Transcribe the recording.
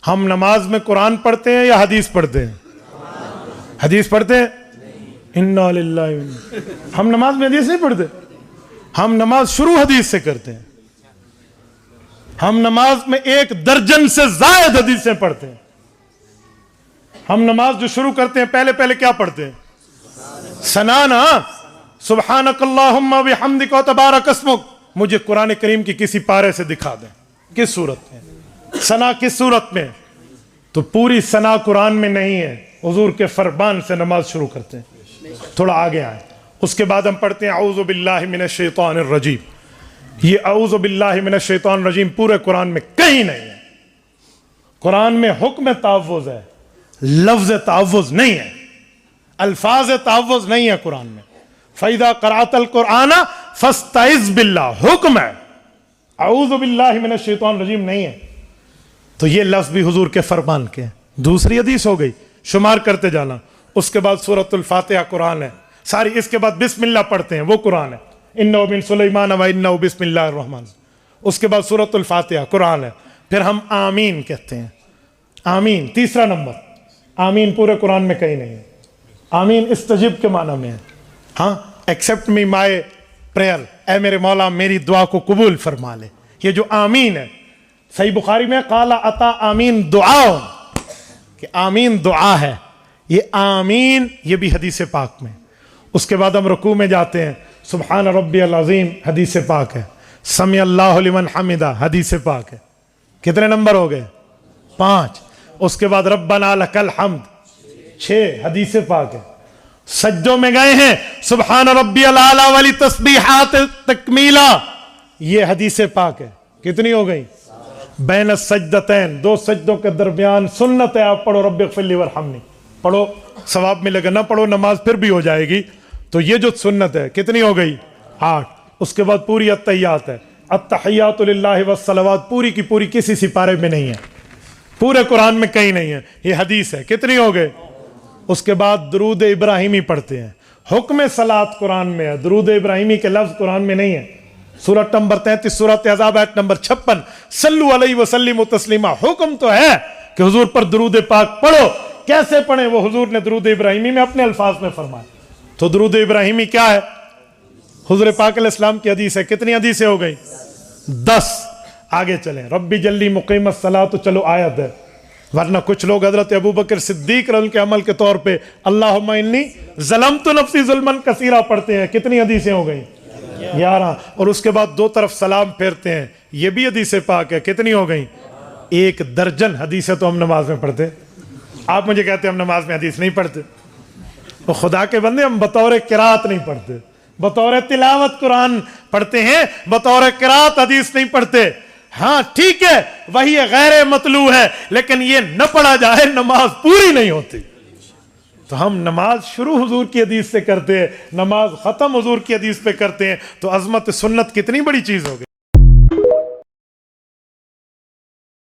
ہم نماز میں قرآن پڑھتے ہیں یا حدیث پڑھتے ہیں؟ حدیث پڑھتے ہیں؟ انا للہ ہم نماز میں حدیث نہیں پڑھتے. ہم نماز شروع حدیث سے کرتے ہیں. ہم نماز میں 1 درجن سے زائد حدیثیں پڑھتے ہیں. ہم نماز جو شروع کرتے ہیں پہلے کیا پڑھتے ہیں؟ ثنا نا. سبحانک اللہم و بحمدک و تبارک اسمک. مجھے قرآن کریم کی کسی پارے سے دکھا دیں کس صورت میں ثنا کس صورت میں. تو پوری ثنا قرآن میں نہیں ہے. حضور کے فرمان سے نماز شروع کرتے ہیں. تھوڑا آگے آئیں. اس کے بعد ہم پڑھتے ہیں اعوذ باللہ من الشیطان الرجیم. یہ اعوذ باللہ من الشیطان الرجیم پورے قرآن میں کہیں نہیں ہے. قرآن میں حکم تعوذ ہے, لفظ تعوذ نہیں ہے, الفاظ تعوذ نہیں ہے قرآن میں. فَإِذَا قَرَأْتَ الْقُرْآنَ فَاسْتَعِذْ بِاللَّهِ حکم ہے. اعوذ باللہ من الشیطان الرجیم نہیں ہے. تو یہ لفظ بھی حضور کے فرمان کے ہیں. دوسری حدیث ہو گئی, شمار کرتے جانا. اس کے بعد سورۃ الفاتحہ قرآن ہے ساری. اس کے بعد بسم اللہ پڑھتے ہیں وہ قرآن ہے. اِنَّهُ مِن سُلَيْمَانَ وَإِنَّهُ بسم اللہ الرحمن. اس کے بعد سورۃ الفاتحہ قرآن ہے. پھر ہم آمین کہتے ہیں. آمین تیسرا نمبر. آمین پورے قرآن میں کہیں نہیں ہے. آمین استجب کے معنی میں ہے. ہاں ایکسپٹ می مائی پریئر, اے میرے مولا میری دعا کو قبول فرما لے. یہ جو آمین ہے صحیح بخاری میں قال عطا آمین دعا, کہ آمین دعا ہے. یہ آمین یہ بھی حدیث پاک میں. اس کے بعد ہم رکوع میں جاتے ہیں سبحان ربی العظیم حدیث پاک ہے. سمع اللہ لمن حمدہ حدیث پاک ہے. کتنے نمبر ہو گئے؟ 5. اس کے بعد ربنا لک الحمد 6 حدیث پاک ہے. سجدوں میں گئے ہیں سبحان ربی العلی والی تسبیحات تکمیلا, یہ حدیث پاک ہے. کتنی ہو گئی؟ بین السجدتین 2 سجدوں کے درمیان سنت ہے آپ پڑھو رب اغفر لی وارحمنی. پڑھو ثواب ملے گا, نہ پڑھو نماز پھر بھی ہو جائے گی. تو یہ جو سنت ہے کتنی ہو گئی؟ 8. اس کے بعد پوری التحیات ہے. التحیات للہ والصلوات پوری کی پوری کسی سپارے میں نہیں ہے, پورے قرآن میں کہیں نہیں ہے. یہ حدیث ہے. کتنی ہو گئے؟ اس کے بعد درود ابراہیمی پڑھتے ہیں. حکم صلاۃ قرآن میں ہے, درود ابراہیمی کے لفظ قرآن میں نہیں ہے. سورۃ نمبر 33 سورۃ احزاب آیت نمبر 56 صلو علیہ وسلم تسلیما. حکم تو ہے کہ حضور پر درود پاک پڑھو. کیسے پڑھیں وہ حضور نے درود ابراہیمی میں اپنے الفاظ میں فرمایا. تو درود ابراہیمی کیا ہے؟ حضور پاک علیہ السلام کی حدیث ہے. کتنی حدیثیں ہو گئی؟ 10. آگے چلیں. ربی جلی مقیم الصلاۃ تو چلو آیت ہے, ورنہ کچھ لوگ حضرت ابوبکر صدیق رضی اللہ عنہ کے عمل کے طور پہ اللہم انی ظلمت نفسی ظلما کثیرا پڑھتے ہیں. کتنی حدیثیں ہو گئی؟ 11. اور اس کے بعد 2 طرف سلام پھیرتے ہیں, یہ بھی حدیث پاک ہے. کتنی ہو گئی؟ 1 درجن حدیثیں تو ہم نماز میں پڑھتے. آپ مجھے کہتے ہیں ہم نماز میں حدیث نہیں پڑھتے. تو خدا کے بندے ہم بطور قرات نہیں پڑھتے, بطور تلاوت قرآن پڑھتے ہیں, بطور قرات حدیث نہیں پڑھتے. ہاں ٹھیک ہے وہی غیر مطلوع ہے, لیکن یہ نہ پڑھا جائے نماز پوری نہیں ہوتی. تو ہم نماز شروع حضور کی حدیث سے کرتے ہیں, نماز ختم حضور کی حدیث پہ کرتے ہیں. تو عظمت سنت کتنی بڑی چیز ہو گئی.